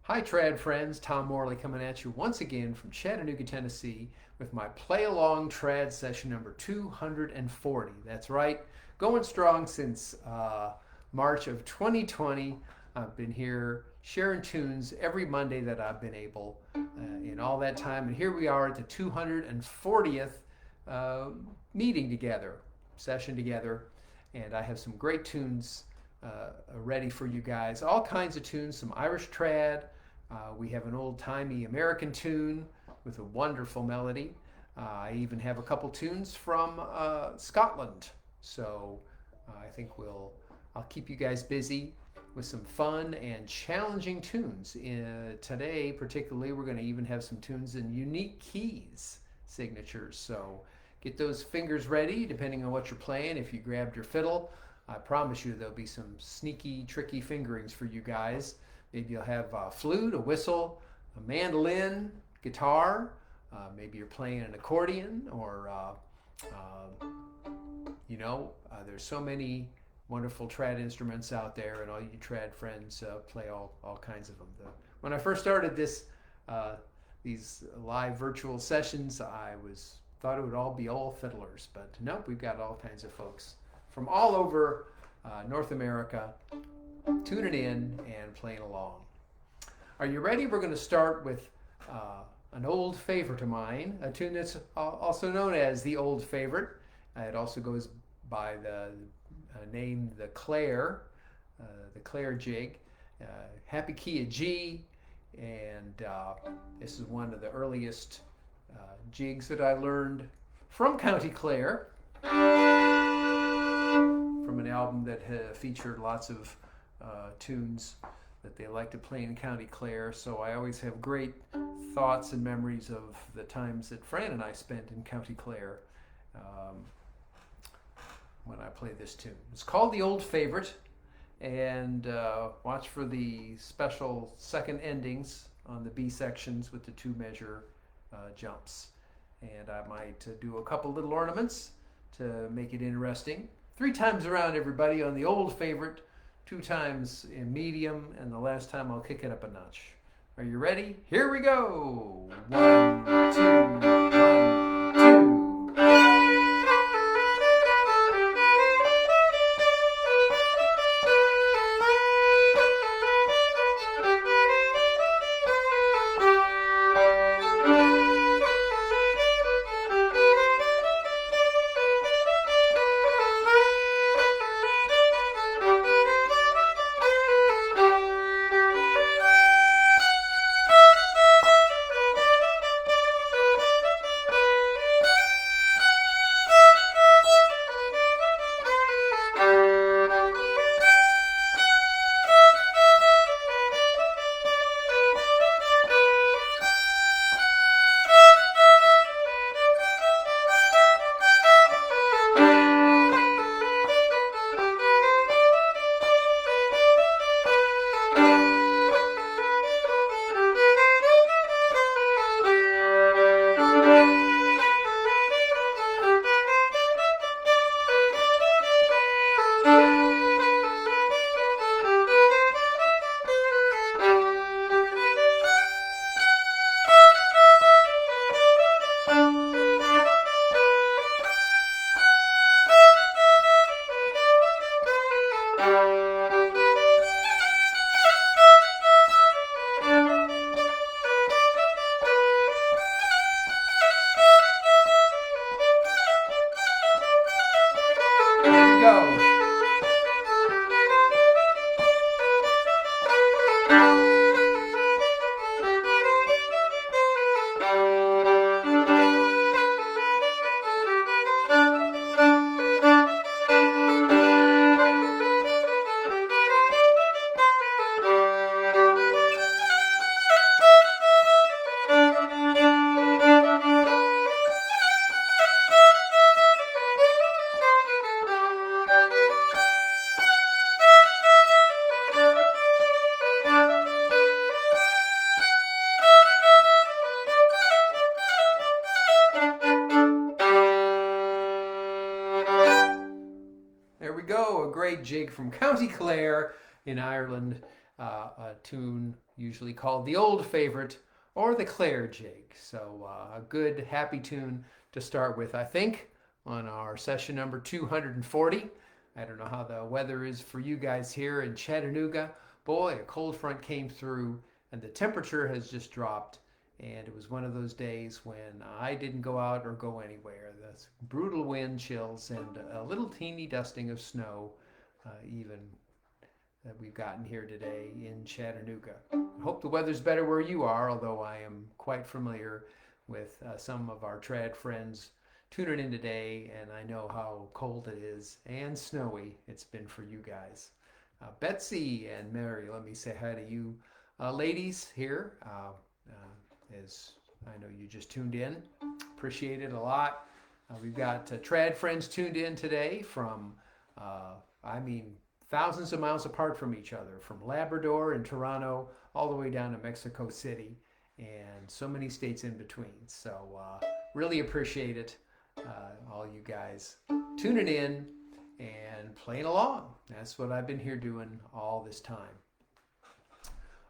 Hi, TRAD friends. Tom Morley coming at you once again from Chattanooga, Tennessee with my Play Along TRAD session number 240. That's right, going strong since March of 2020. I've been here sharing tunes every Monday that I've been able in all that time. And here we are at the 240th meeting together, session together. And I have some great tunes ready for you guys. All kinds of tunes, some Irish trad. We have an old-timey American tune with a wonderful melody. I even have a couple tunes from Scotland. So I think I'll keep you guys busy with some fun and challenging tunes. Today, particularly, we're going to even have some tunes in unique keys signatures. So get those fingers ready, depending on what you're playing. If you grabbed your fiddle, I promise you there'll be some sneaky, tricky fingerings for you guys. Maybe you'll have a flute, a whistle, a mandolin, guitar. Maybe you're playing an accordion, or there's so many wonderful trad instruments out there, and all you trad friends play all kinds of them. When I first started these live virtual sessions, I thought it would all be all fiddlers, but nope, we've got all kinds of folks from all over North America tuning in and playing along. Are you ready? We're going to start with an old favorite of mine, a tune that's also known as the Old Favorite. It also goes by the name the Clare jig, happy key of G, and this is one of the earliest jigs that I learned from County Clare, from an album that featured lots of tunes that they like to play in County Clare. So I always have great thoughts and memories of the times that Fran and I spent in County Clare when I play this tune. It's called the Old Favorite, and watch for the special second endings on the B sections with the 2-measure jumps. And I might do a couple little ornaments to make it interesting. 3 times around, everybody, on the Old Favorite, 2 times in medium, and the last time I'll kick it up a notch. Are you ready? Here we go! 1, 2, 1, 2. There we go, a great jig from County Clare in Ireland. a tune usually called The Old Favorite or the Clare Jig. So a good, happy tune to start with, I think, on our session number 240. I don't know how the weather is for you guys here in Chattanooga. Boy, a cold front came through and the temperature has just dropped. And it was one of those days when I didn't go out or go anywhere. The brutal wind chills and a little teeny dusting of snow, even that we've gotten here today in Chattanooga. I hope the weather's better where you are, although I am quite familiar with some of our TRAD friends tuning in today, and I know how cold it is and snowy it's been for you guys. Betsy and Mairi, let me say hi to you ladies here. As I know you just tuned in. Appreciate it a lot. We've got TRAD friends tuned in today from, thousands of miles apart from each other, from Labrador and Toronto all the way down to Mexico City and so many states in between. So really appreciate it, all you guys tuning in and playing along. That's what I've been here doing all this time.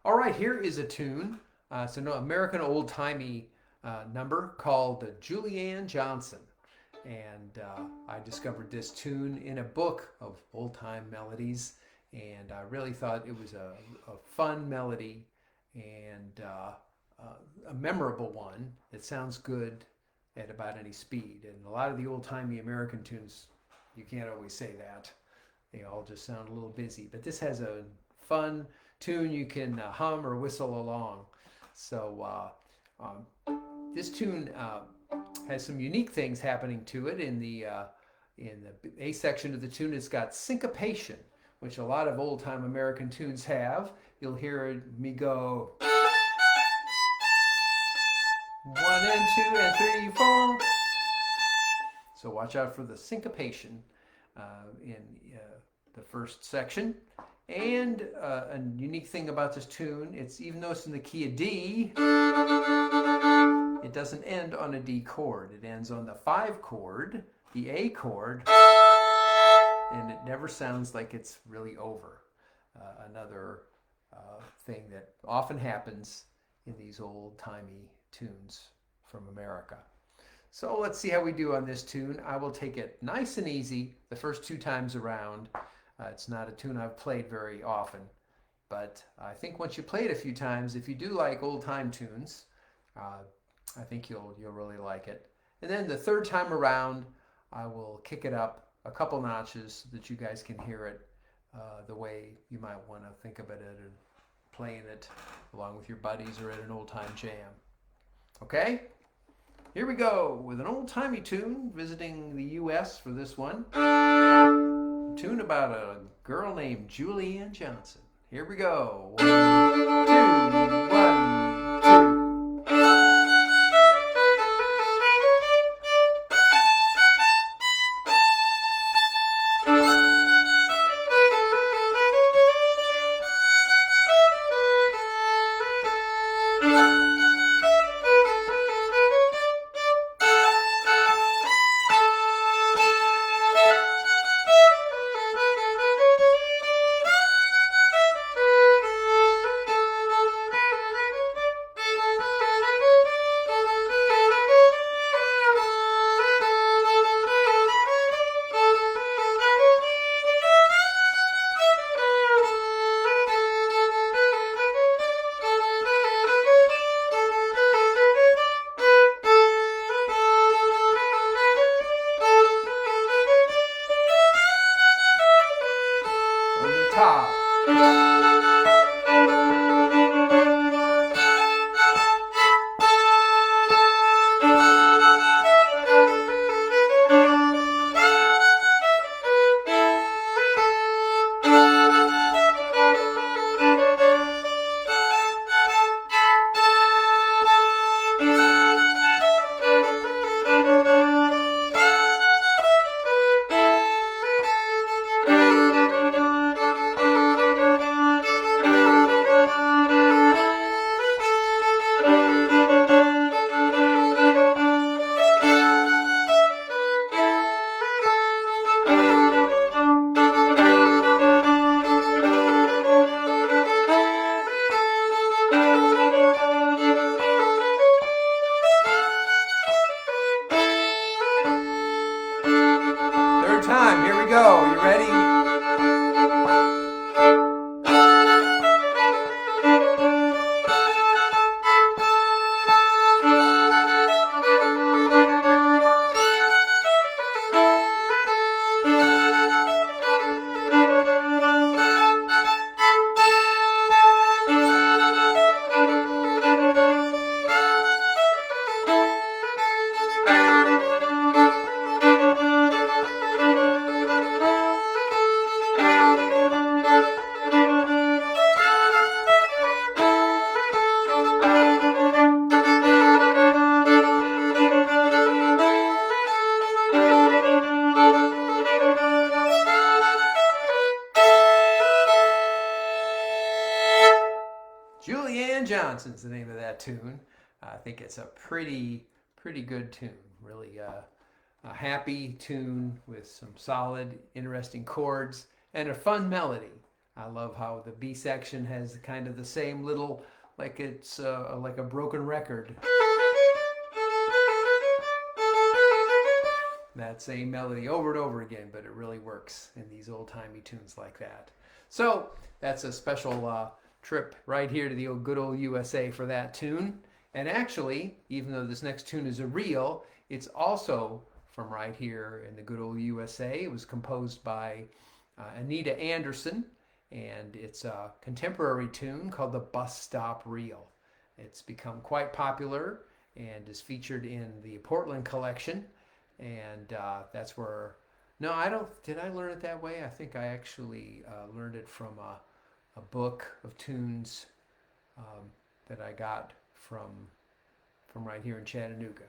All right, here is a tune. It's an American old-timey number called Julianne Johnson. And I discovered this tune in a book of old-time melodies. And I really thought it was a fun melody and a memorable one. It sounds good at about any speed. And a lot of the old-timey American tunes, you can't always say that. They all just sound a little busy. But this has a fun tune you can hum or whistle along. So this tune has some unique things happening to it. In the A section of the tune, it's got syncopation, which a lot of old-time American tunes have. You'll hear me go 1 and 2 and 3, 4. So watch out for the syncopation in the first section. And a unique thing about this tune, even though it's in the key of D, it doesn't end on a D chord. It ends on the 5 chord, the A chord, and it never sounds like it's really over. Another thing that often happens in these old-timey tunes from America. So let's see how we do on this tune. I will take it nice and easy the first 2 times around. It's not a tune I've played very often, but I think once you play it a few times, if you do like old-time tunes, I think you'll really like it. And then the 3rd time around, I will kick it up a couple notches so that you guys can hear it the way you might want to think about it and playing it along with your buddies or at an old-time jam. Okay? Here we go with an old-timey tune visiting the U.S. for this one. Tune about a girl named Julianne Johnson. Here we go. 1, 2, 1, 2. Julianne Johnson's the name of that tune. I think it's a pretty good tune. Really a happy tune with some solid, interesting chords and a fun melody. I love how the B section has kind of the same little, like it's like a broken record. That same melody over and over again, but it really works in these old-timey tunes like that. So that's a special trip right here to the good old USA for that tune. And actually, even though this next tune is a reel, it's also from right here in the good old USA. It was composed by Anita Anderson, and it's a contemporary tune called the Bus Stop Reel. It's become quite popular and is featured in the Portland collection. And that's where, no, I don't, did I learn it that way? I think I actually learned it from a book of tunes that I got from right here in Chattanooga.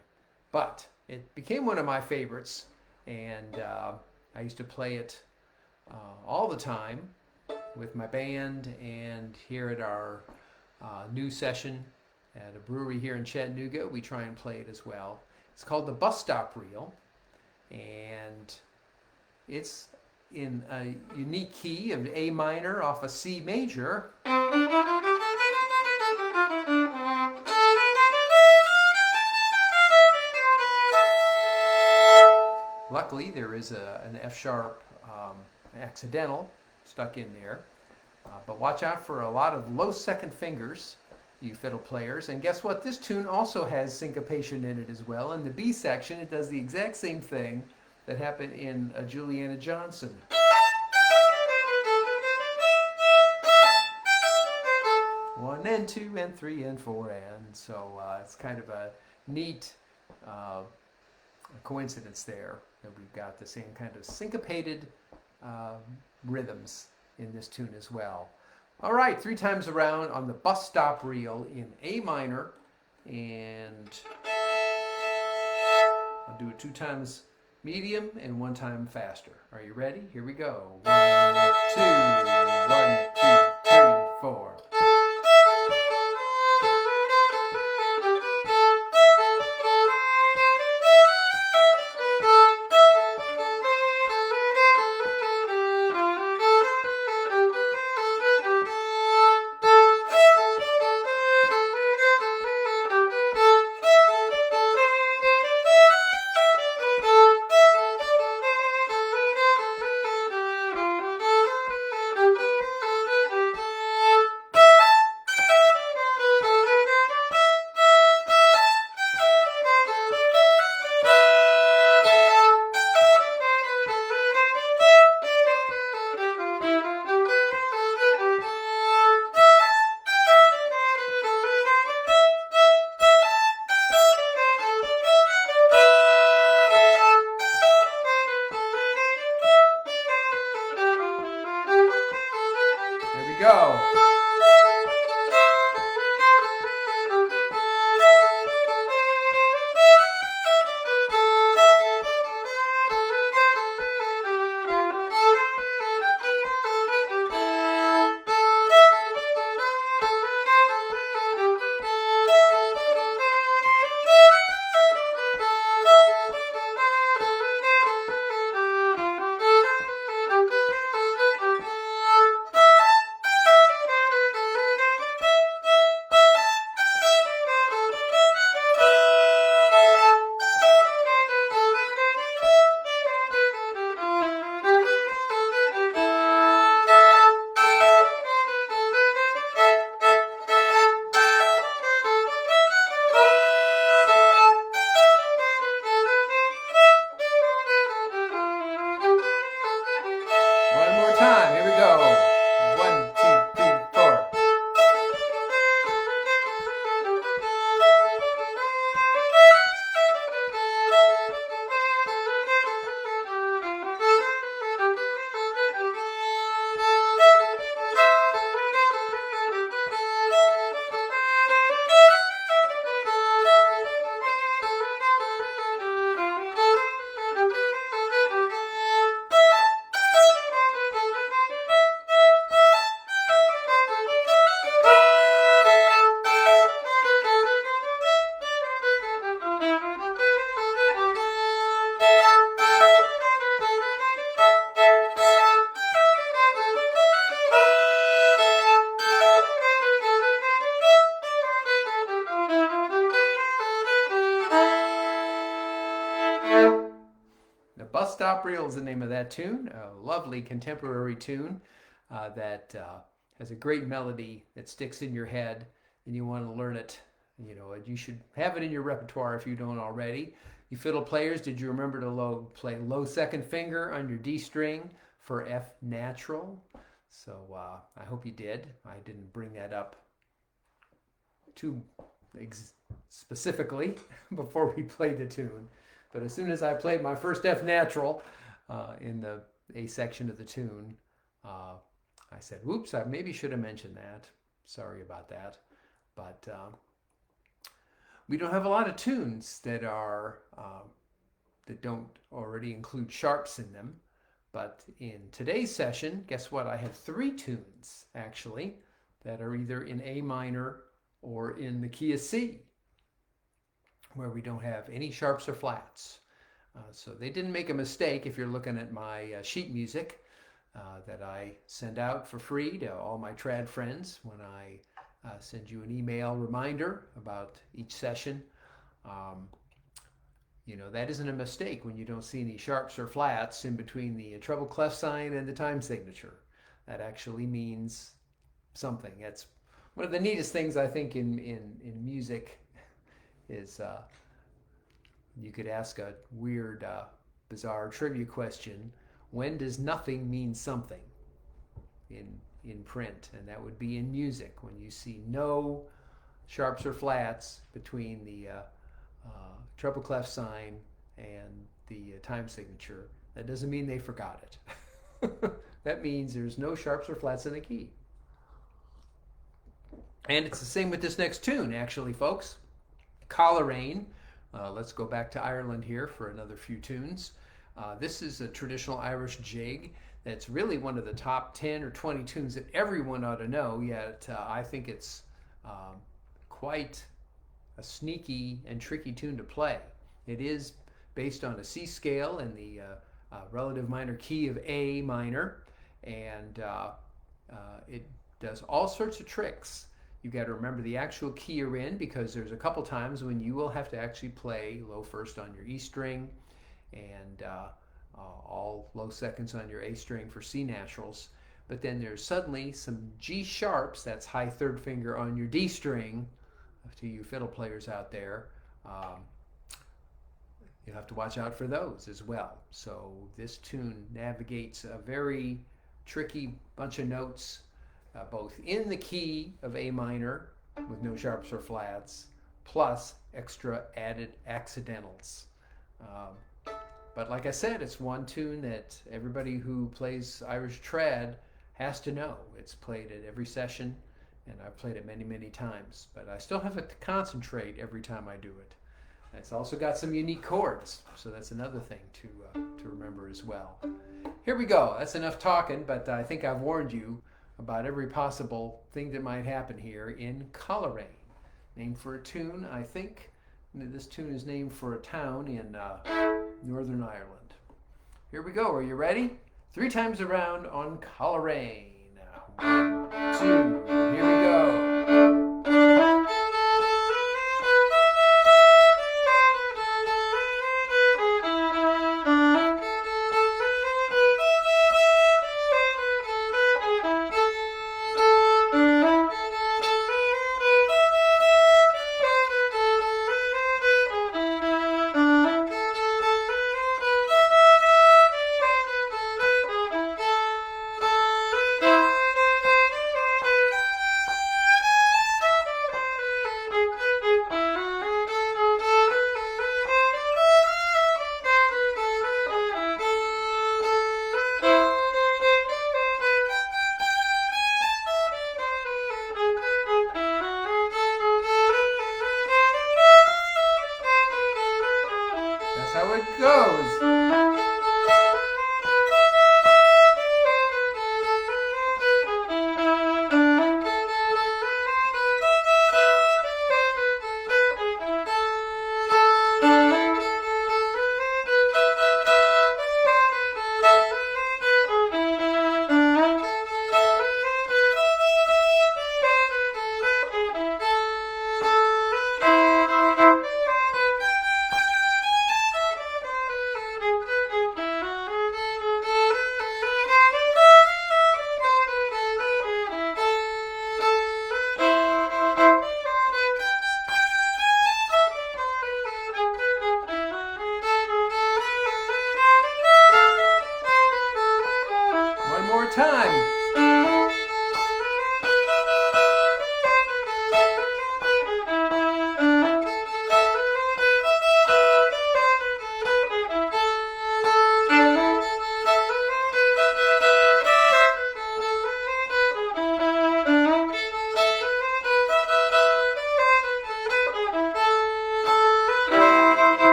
But it became one of my favorites, and I used to play it all the time with my band and here at our new session at a brewery here in Chattanooga. We try and play it as well. It's called the Bus Stop Reel, and it's in a unique key of A minor off a C major. Luckily, there is an F sharp accidental stuck in there, but watch out for a lot of low second fingers, you fiddle players. And guess what? This tune also has syncopation in it as well. In the B section, it does the exact same thing that happened in Julianne Johnson. One and two and three and four, and so it's kind of a neat coincidence there that we've got the same kind of syncopated rhythms in this tune as well. All right, 3 times around on the Bus Stop Reel in A minor, and I'll do it 2 times medium and 1 time faster. Are you ready? Here we go. 1, 2, 1, 2, 3, 4. Stop Reel is the name of that tune. A lovely contemporary tune that has a great melody that sticks in your head, and you want to learn it. You know, you should have it in your repertoire if you don't already. You fiddle players, did you remember to play low second finger on your D string for F natural? So I hope you did. I didn't bring that up too specifically before we played the tune. But as soon as I played my first F natural in the A section of the tune, I said, whoops, I maybe should have mentioned that. Sorry about that. But we don't have a lot of tunes that are that don't already include sharps in them. But in today's session, guess what? I have 3 tunes, actually, that are either in A minor or in the key of C, where we don't have any sharps or flats. So they didn't make a mistake if you're looking at my sheet music that I send out for free to all my trad friends when I send you an email reminder about each session. You know, that isn't a mistake when you don't see any sharps or flats in between the treble clef sign and the time signature. That actually means something. That's one of the neatest things I think in music is you could ask a weird, bizarre trivia question. When does nothing mean something in print? And that would be in music. When you see no sharps or flats between the treble clef sign and the time signature, that doesn't mean they forgot it. That means there's no sharps or flats in the key. And it's the same with this next tune, actually, folks. Coleraine. Let's go back to Ireland here for another few tunes. This is a traditional Irish jig that's really one of the top 10 or 20 tunes that everyone ought to know, yet I think it's quite a sneaky and tricky tune to play. It is based on a C scale in the relative minor key of A minor, and it does all sorts of tricks. You've got to remember the actual key you're in, because there's a couple times when you will have to actually play low first on your E string and all low seconds on your A string for C naturals. But then there's suddenly some G sharps, that's high third finger on your D string, to you fiddle players out there. You'll have to watch out for those as well. So this tune navigates a very tricky bunch of notes, both in the key of A minor with no sharps or flats, plus extra added accidentals. But like I said, it's one tune that everybody who plays Irish trad has to know. It's played at every session, and I've played it many, many times. But I still have to concentrate every time I do it. It's also got some unique chords, so that's another thing to remember as well. Here we go. That's enough talking, but I think I've warned you about every possible thing that might happen here in Coleraine. Named for a tune, I think. This tune is named for a town in Northern Ireland. Here we go. Are you ready? 3 times around on Coleraine. 1, 2, here we go. How it goes.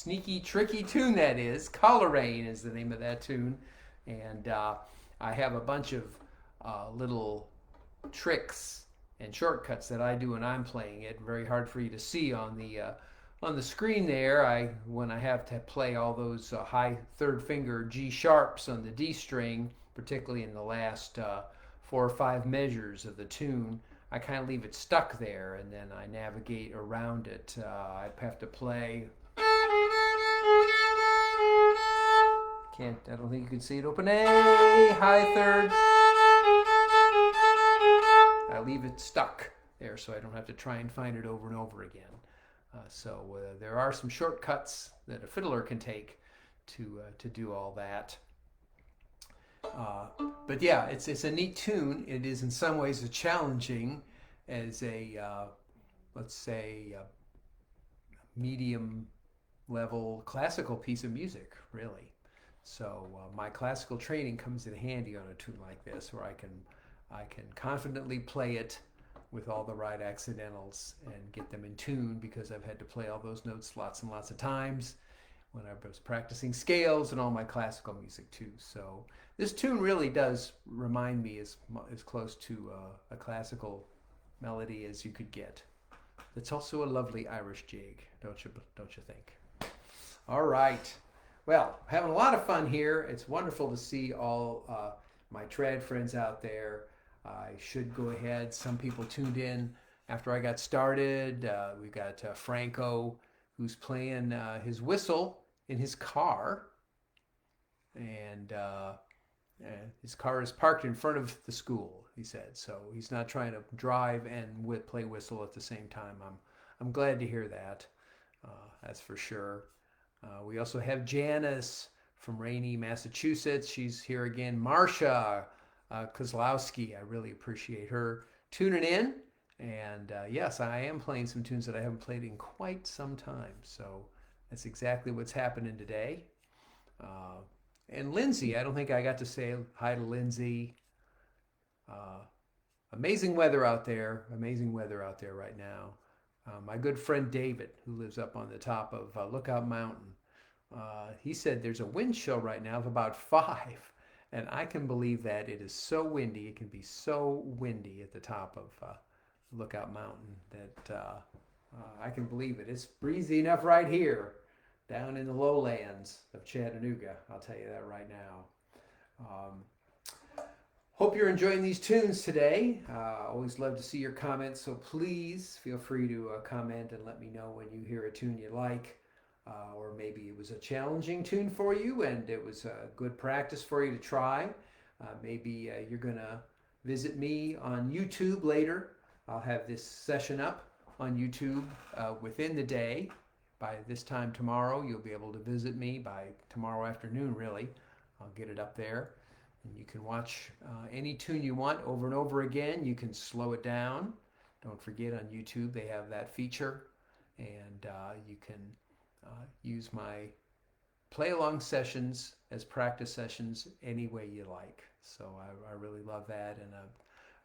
sneaky, tricky tune that is. Coleraine is the name of that tune. And I have a bunch of little tricks and shortcuts that I do when I'm playing it. Very hard for you to see on the screen there. When I have to play all those high third finger G sharps on the D string, particularly in the last 4 or 5 measures of the tune, I kind of leave it stuck there, and then I navigate around it. I have to play. I don't think you can see it. Open A, high third. I leave it stuck there so I don't have to try and find it over and over again. So there are some shortcuts that a fiddler can take to do all that. But yeah, it's a neat tune. It is in some ways challenging as a, let's say, medium level classical piece of music, really. So my classical training comes in handy on a tune like this, where I can confidently play it with all the right accidentals and get them in tune, because I've had to play all those notes lots and lots of times when I was practicing scales and all my classical music too. So this tune really does remind me as close to a classical melody as you could get. It's also a lovely Irish jig, don't you think? All right. Well, having a lot of fun here. It's wonderful to see all my trad friends out there. I should go ahead. Some people tuned in after I got started. We've got Franco, who's playing his whistle in his car. And his car is parked in front of the school, he said. So he's not trying to drive and play whistle at the same time. I'm glad to hear that. That's for sure. We also have Janice from Rainey, Massachusetts. She's here again. Marcia Kozlowski, I really appreciate her tuning in. And yes, I am playing some tunes that I haven't played in quite some time. So that's exactly what's happening today. And Lindsay, I don't think I got to say hi to Lindsay. Amazing weather out there. Amazing weather out there right now. My good friend David, who lives up on the top of Lookout Mountain, he said there's a wind chill right now of about 5. And I can believe that. It is so windy. It can be so windy at the top of Lookout Mountain that I can believe it. It's breezy enough right here down in the lowlands of Chattanooga. I'll tell you that right now. Hope you're enjoying these tunes today. Always love to see your comments, so please feel free to comment and let me know when you hear a tune you like. Or maybe it was a challenging tune for you and it was a good practice for you to try. Maybe you're going to visit me on YouTube later. I'll have this session up on YouTube within the day. By this time tomorrow, you'll be able to visit me by tomorrow afternoon, really. I'll get it up there. And you can watch any tune you want over and over again. You can slow it down. Don't forget, on YouTube they have that feature. And you can use my play-along sessions as practice sessions any way you like. So I really love that. And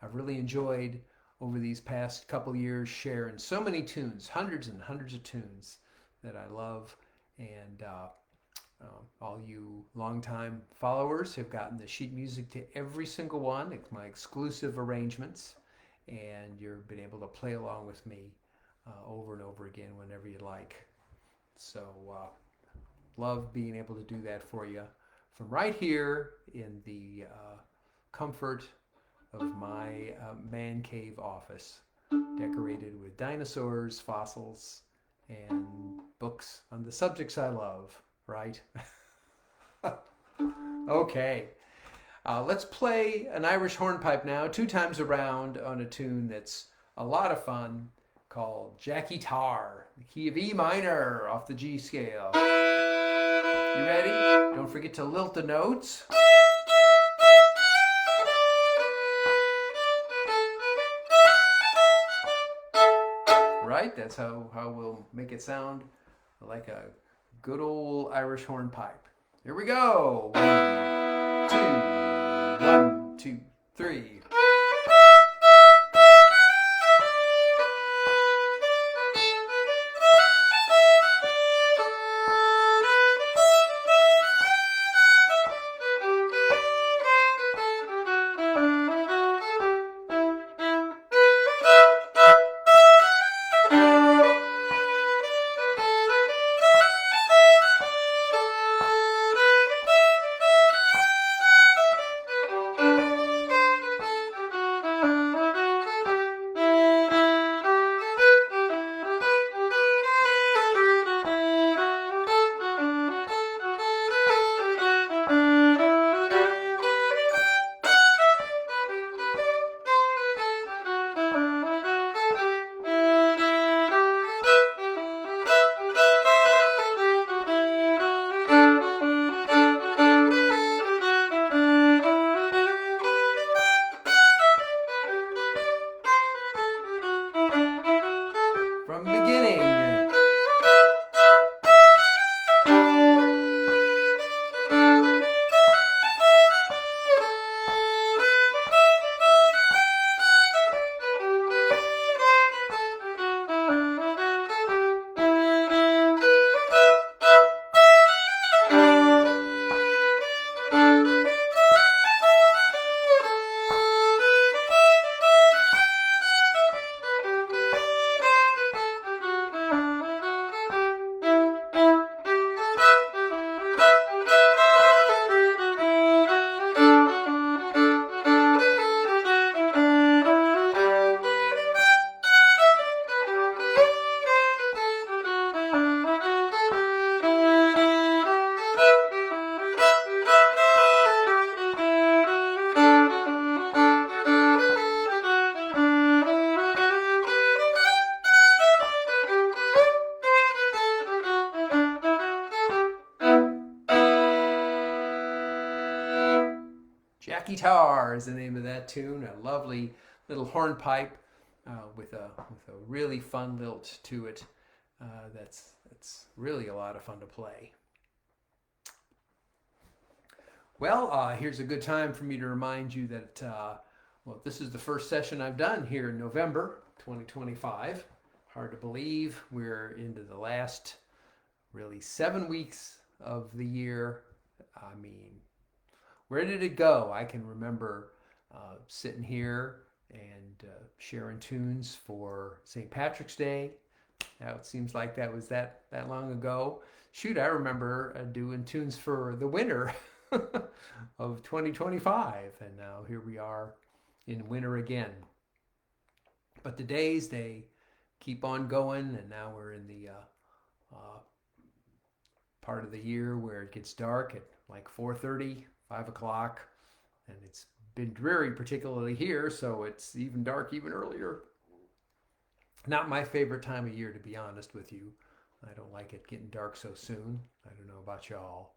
I've really enjoyed, over these past couple years, sharing so many tunes, hundreds and hundreds of tunes that I love. And all you longtime followers have gotten the sheet music to every single one. It's my exclusive arrangements, and you've been able to play along with me over and over again whenever you like. So love being able to do that for you from right here in the comfort of my man cave office, decorated with dinosaurs, fossils, and books on the subjects I love, right? Okay, let's play an Irish hornpipe now, 2 times around, on a tune that's a lot of fun, called Jacky Tar, the key of E minor off the G scale. You ready? Don't forget to lilt the notes. Right? That's how we'll make it sound like a good old Irish hornpipe. Here we go. 1, 2, 3. Jacky Tar is the name of that tune. A lovely little hornpipe with a really fun lilt to it. That's really a lot of fun to play. Well, here's a good time for me to remind you that this is the first session I've done here in November 2025. Hard to believe we're into the last really 7 weeks of the year. I mean, where did it go? I can remember sitting here and sharing tunes for St. Patrick's Day. Now it seems like that was that long ago. Shoot, I remember doing tunes for the winter of 2025, and now here we are in winter again. But the days, they keep on going, and now we're in the part of the year where it gets dark at like 4:30, 5 o'clock, and it's been dreary, particularly here, so it's even dark even earlier. Not my favorite time of year, to be honest with you. I don't like it getting dark so soon. I don't know about y'all.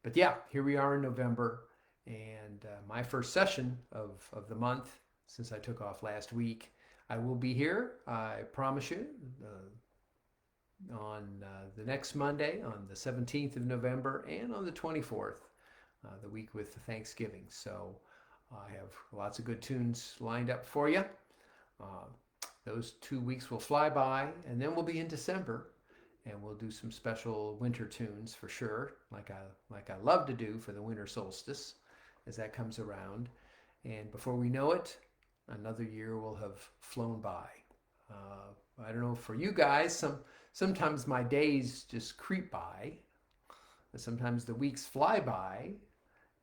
But yeah, here we are in November, and my first session of the month since I took off last week. I will be here, I promise you, on the next Monday, on the 17th of November, and on the 24th, the week with Thanksgiving. So I have lots of good tunes lined up for you. Those 2 weeks will fly by, and then we'll be in December, and we'll do some special winter tunes for sure, like I love to do for the winter solstice as that comes around. And before we know it, another year will have flown by. I don't know for you guys, sometimes my days just creep by, and sometimes the weeks fly by,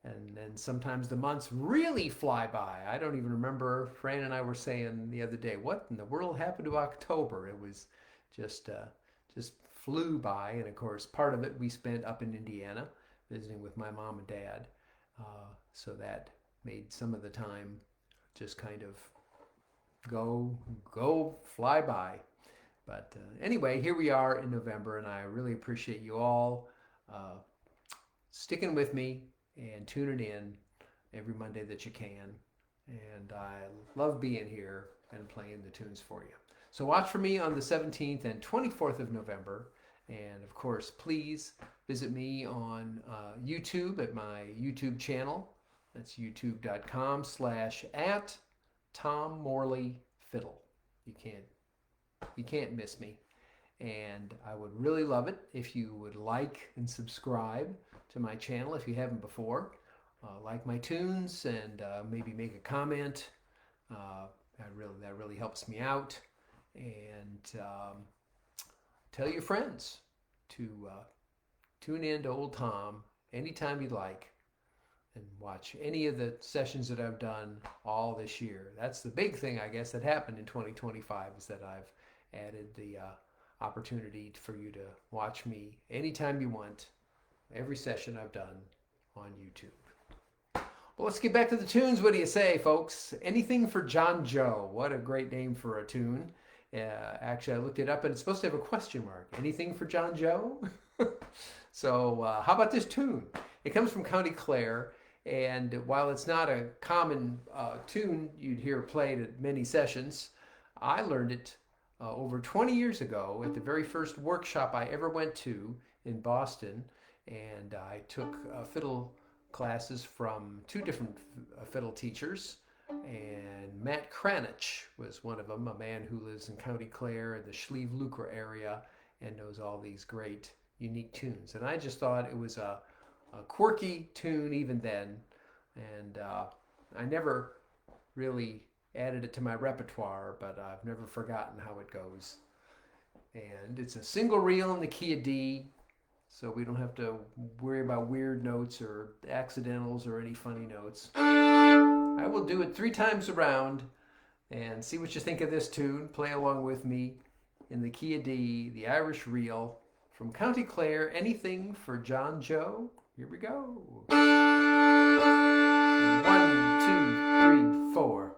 and then sometimes the months really fly by. I don't even remember, Fran and I were saying the other day, what in the world happened to October? It was just flew by, and of course part of it we spent up in Indiana visiting with my mom and dad, so that made some of the time just kind of go fly by. But anyway, here we are in November, and I really appreciate you all sticking with me and tuning in every Monday that you can. And I love being here and playing the tunes for you. So watch for me on the 17th and 24th of November. And of course, please visit me on YouTube at my YouTube channel. That's youtube.com/@TomMorleyFiddle. You can't miss me. And I would really love it if you would like and subscribe to my channel if you haven't before. Like my tunes, and maybe make a comment. That really helps me out. And tell your friends to tune in to Old Tom anytime you'd like, and watch any of the sessions that I've done all this year. That's the big thing, I guess, that happened in 2025, is that I've added the opportunity for you to watch me anytime you want, every session I've done on YouTube. Well, let's get back to the tunes. What do you say, folks? Anything for John Joe. What a great name for a tune. Actually, I looked it up, and it's supposed to have a question mark. Anything for John Joe? So how about this tune? It comes from County Clare, and while it's not a common tune you'd hear played at many sessions, I learned it over 20 years ago at the very first workshop I ever went to in Boston, and I took fiddle classes from 2 different fiddle teachers, and Matt Cranich was one of them, a man who lives in County Clare in the Slieve-Lucre area and knows all these great, unique tunes. And I just thought it was a quirky tune even then, and I never really added it to my repertoire, but I've never forgotten how it goes. And it's a single reel in the key of D, so we don't have to worry about weird notes or accidentals or any funny notes. I will do it 3 times around, and see what you think of this tune. Play along with me in the key of D, the Irish reel, from County Clare, Anything for John Joe. Here we go. 1, 2, 3, 4.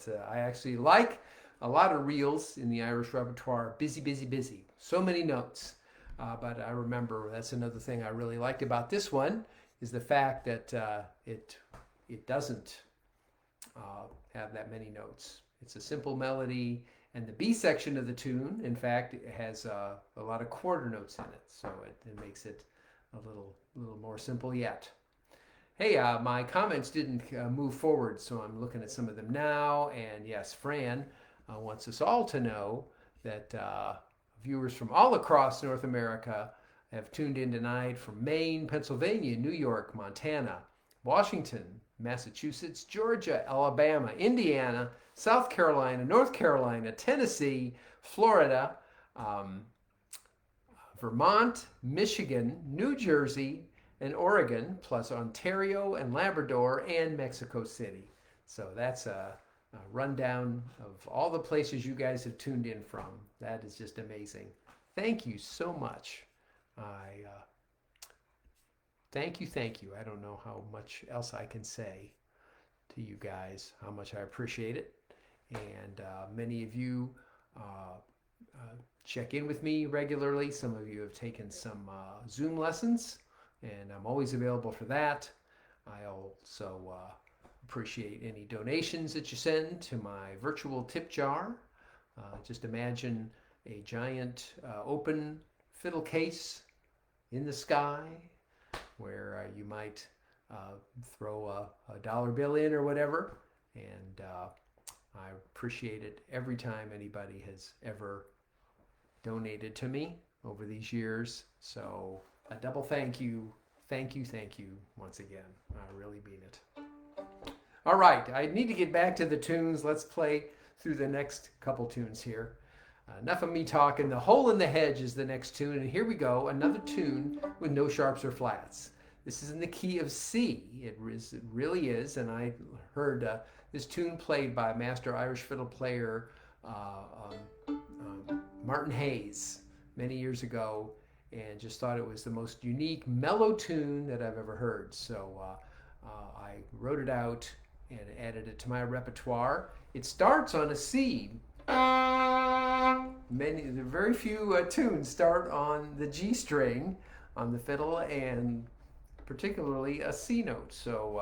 that I actually like. A lot of reels in the Irish repertoire, busy, busy, busy. So many notes. But I remember that's another thing I really liked about this one is the fact that it doesn't have that many notes. It's a simple melody, and the B section of the tune, in fact, it has a lot of quarter notes in it, so it makes it a little more simple yet. Hey, my comments didn't move forward, so I'm looking at some of them now. And yes, Fran wants us all to know that viewers from all across North America have tuned in tonight from Maine, Pennsylvania, New York, Montana, Washington, Massachusetts, Georgia, Alabama, Indiana, South Carolina, North Carolina, Tennessee, Florida, Vermont, Michigan, New Jersey, and Oregon, plus Ontario and Labrador and Mexico City. So that's a rundown of all the places you guys have tuned in from. That is just amazing. Thank you so much. Thank you. I don't know how much else I can say to you guys, how much I appreciate it. And many of you check in with me regularly. Some of you have taken some Zoom lessons, and I'm always available for that. I also appreciate any donations that you send to my virtual tip jar. Just imagine a giant open fiddle case in the sky where you might throw a dollar bill in or whatever. And I appreciate it every time anybody has ever donated to me over these years. So a double thank you once again. I really mean it. All right, I need to get back to the tunes. Let's play through the next couple tunes here. Enough of me talking. The Hole in the Hedge is the next tune, and here we go, another tune with no sharps or flats. This is in the key of C. It really is, and I heard this tune played by master Irish fiddle player Martin Hayes many years ago, and just thought it was the most unique, mellow tune that I've ever heard. So I wrote it out and added it to my repertoire. It starts on a C. Very few tunes start on the G string on the fiddle, and particularly a C note. So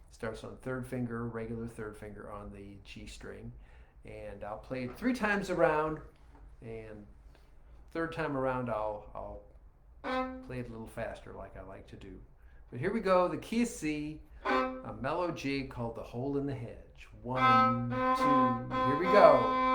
it starts on third finger, regular third finger on the G string. And I'll play it 3 times around, and third time around I'll play it a little faster like I like to do. But here we go, the key of C, a mellow jig called the Hole in the Hedge. 1, 2, here we go.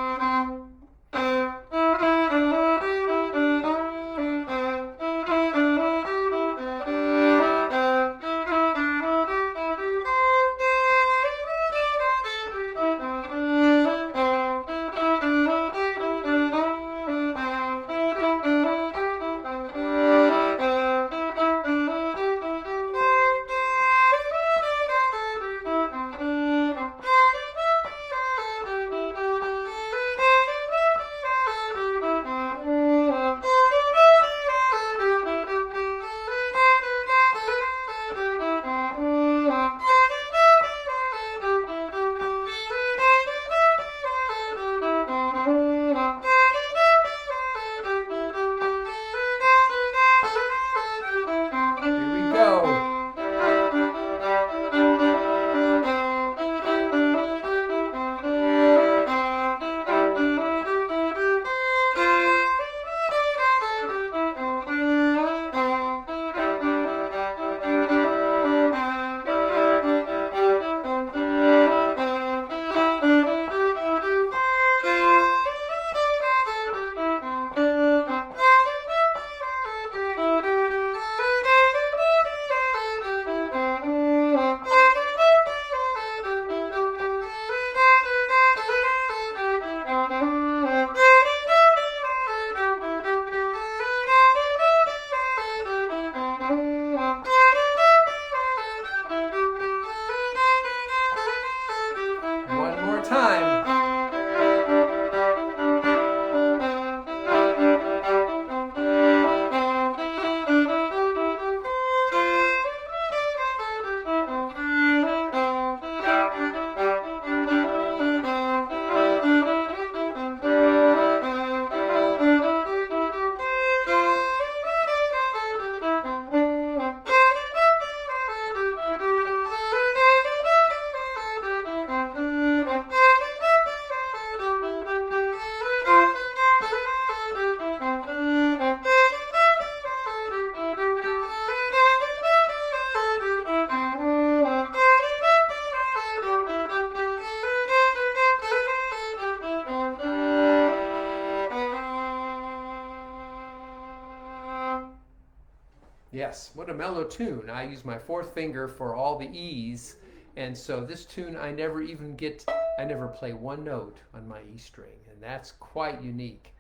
Yes, what a mellow tune. I use my fourth finger for all the E's, and so this tune I never play one note on my E string, and that's quite unique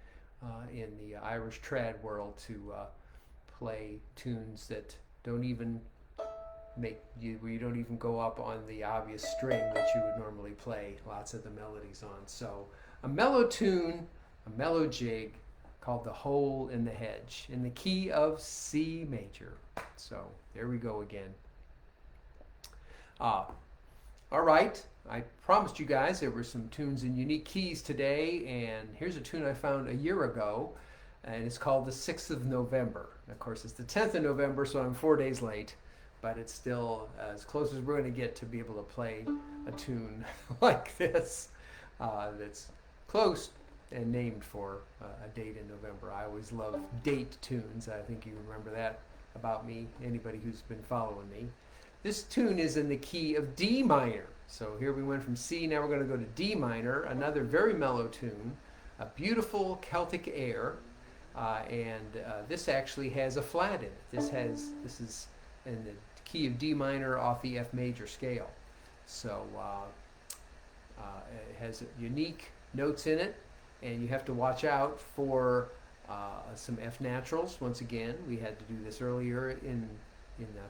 in the Irish trad world to play tunes that don't even where you don't even go up on the obvious string that you would normally play lots of the melodies on. So a mellow tune, a mellow jig called the Hole in the Hedge in the key of C major. So there we go again. All right, I promised you guys there were some tunes in unique keys today, and here's a tune I found a year ago, and it's called the 6th of November. Of course, it's the 10th of November, so I'm 4 days late, but it's still as close as we're going to get to be able to play a tune like this that's close and named for a date in November. I always love date tunes. I think you remember that about me, anybody who's been following me. This tune is in the key of D minor. So here we went from C, now we're going to go to D minor, another very mellow tune, a beautiful Celtic air, and this actually has a flat in it. This is in the key of D minor off the F major scale. So it has unique notes in it, and you have to watch out for some F naturals. Once again, we had to do this earlier in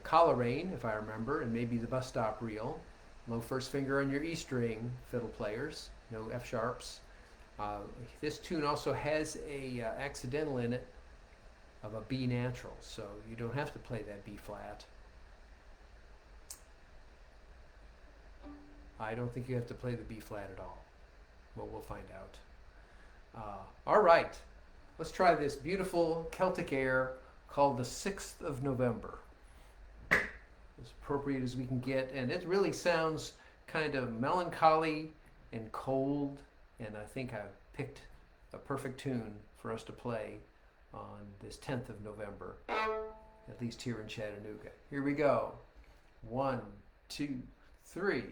Coleraine, if I remember, and maybe the bus stop reel. Low first finger on your E string, fiddle players, no F sharps. This tune also has a accidental in it of a B natural, so you don't have to play that B flat. I don't think you have to play the B flat at all. Well, we'll find out. All right, let's try this beautiful Celtic air called the 6th of November. As appropriate as we can get, and it really sounds kind of melancholy and cold, and I think I picked a perfect tune for us to play on this 10th of November, at least here in Chattanooga. Here we go. 1, 2, 3.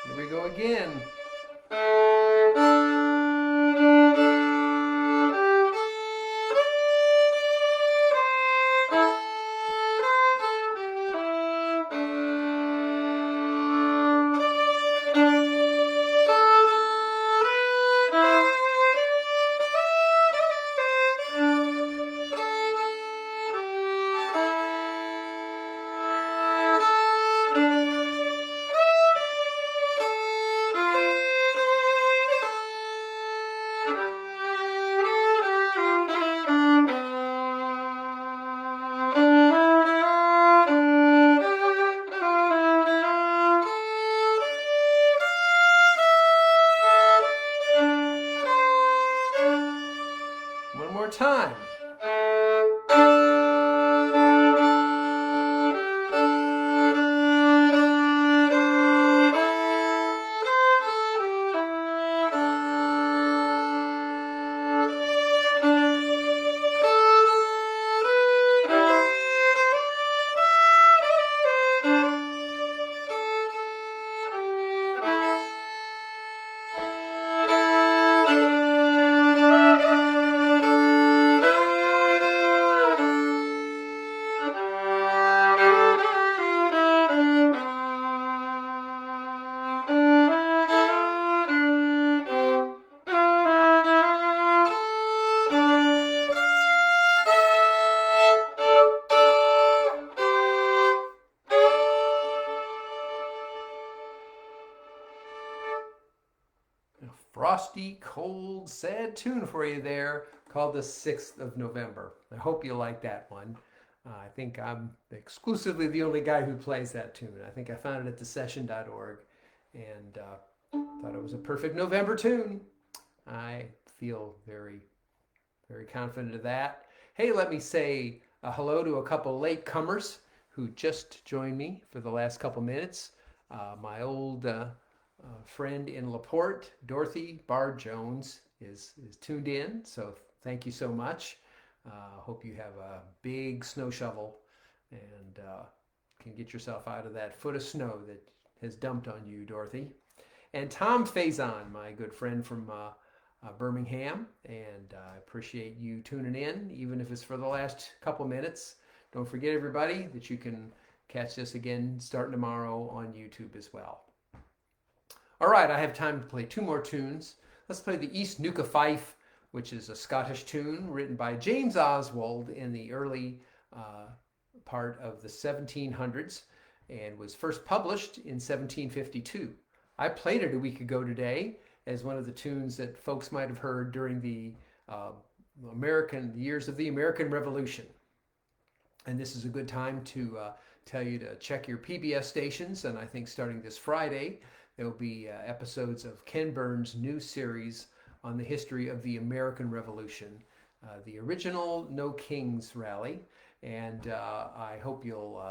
Here we go again. frosty, cold, sad tune for you there called The 6th of November. I hope you like that one. I think I'm exclusively the only guy who plays that tune. I think I found it at thesession.org and thought it was a perfect November tune. I feel very, very confident of that. Hey, let me say hello to a couple latecomers who just joined me for the last couple minutes. My old friend in LaPorte, Dorothy Bard Jones, is tuned in, so thank you so much. Hope you have a big snow shovel and can get yourself out of that foot of snow that has dumped on you, Dorothy. And Tom Faison, my good friend from Birmingham, and I appreciate you tuning in, even if it's for the last couple minutes. Don't forget, everybody, that you can catch this again starting tomorrow on YouTube as well. All right, I have time to play two more tunes. Let's play the East Neuk O'Fife, which is a Scottish tune written by James Oswald in the early part of the 1700s and was first published in 1752. I played it a week ago today as one of the tunes that folks might have heard during the years of the American Revolution. And this is a good time to tell you to check your PBS stations, and I think starting this Friday, there will be episodes of Ken Burns' new series on the history of the American Revolution, the original No Kings rally, and I hope you'll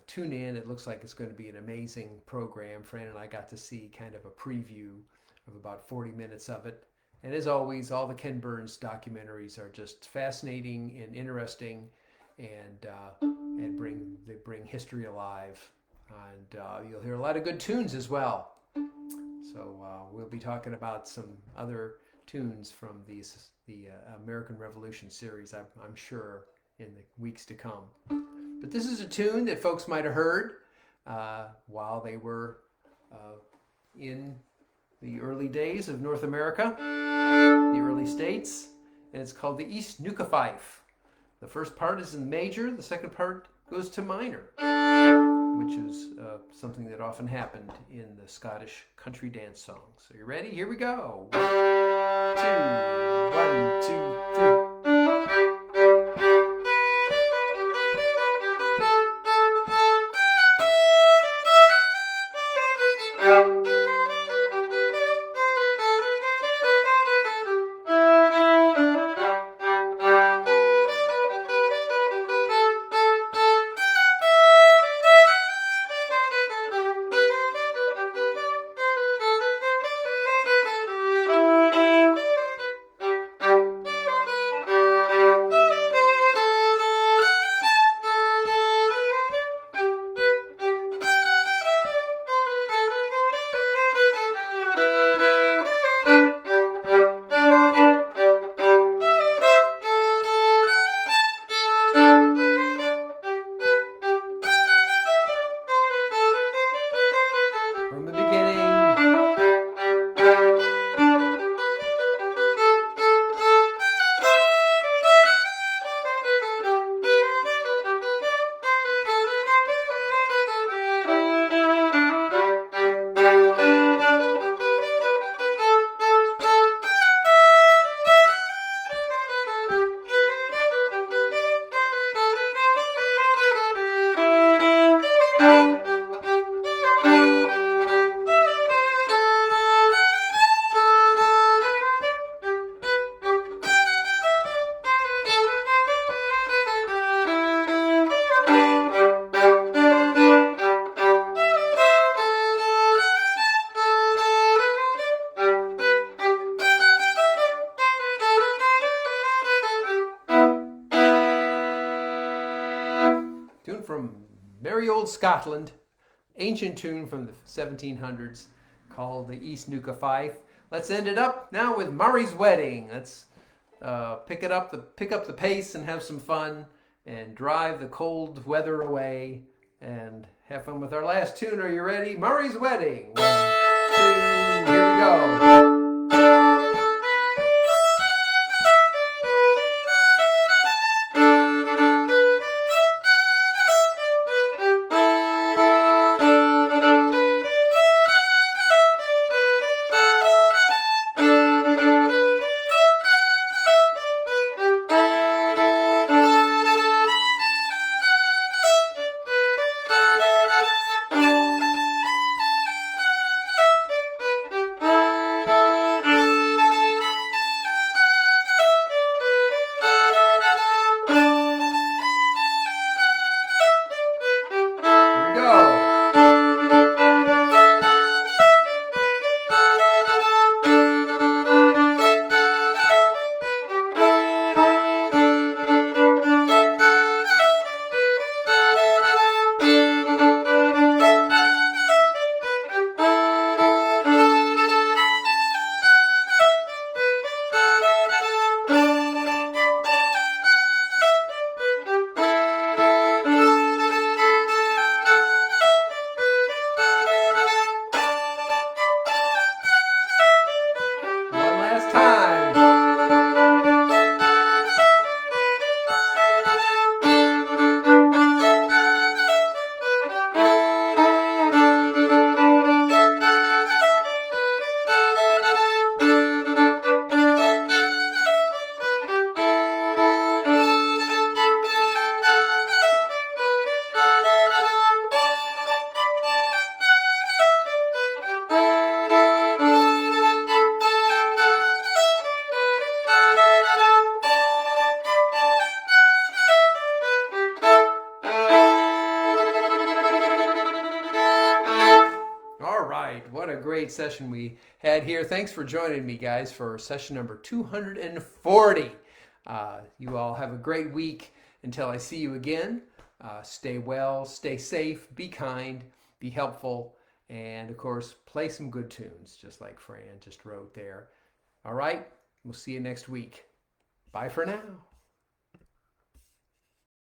tune in. It looks like it's going to be an amazing program. Fran and I got to see kind of a preview of about 40 minutes of it. And as always, all the Ken Burns documentaries are just fascinating and interesting, and they bring history alive. And you'll hear a lot of good tunes as well. So we'll be talking about some other tunes from the American Revolution series, I'm sure, in the weeks to come. But this is a tune that folks might have heard while they were in the early days of North America, the early states, and it's called the East Neuk O'Fife. The first part is in major, the second part goes to minor, which is something that often happened in the Scottish country dance songs. So you ready? Here we go. 1, 2, 1, 2, 3. Merry old Scotland, ancient tune from the 1700s called the East Neuk O'Fife. Let's end it up now with Mairi's Wedding. Let's pick up the pace and have some fun and drive the cold weather away and have fun with our last tune. Are you ready? Mairi's Wedding. 1, 2, here we go. a great session we had here. Thanks for joining me, guys, for session number 240. You all have a great week. Until I see you again, stay well, stay safe, be kind, be helpful, and of course, play some good tunes, just like Fran just wrote there. All right, we'll see you next week. Bye for now.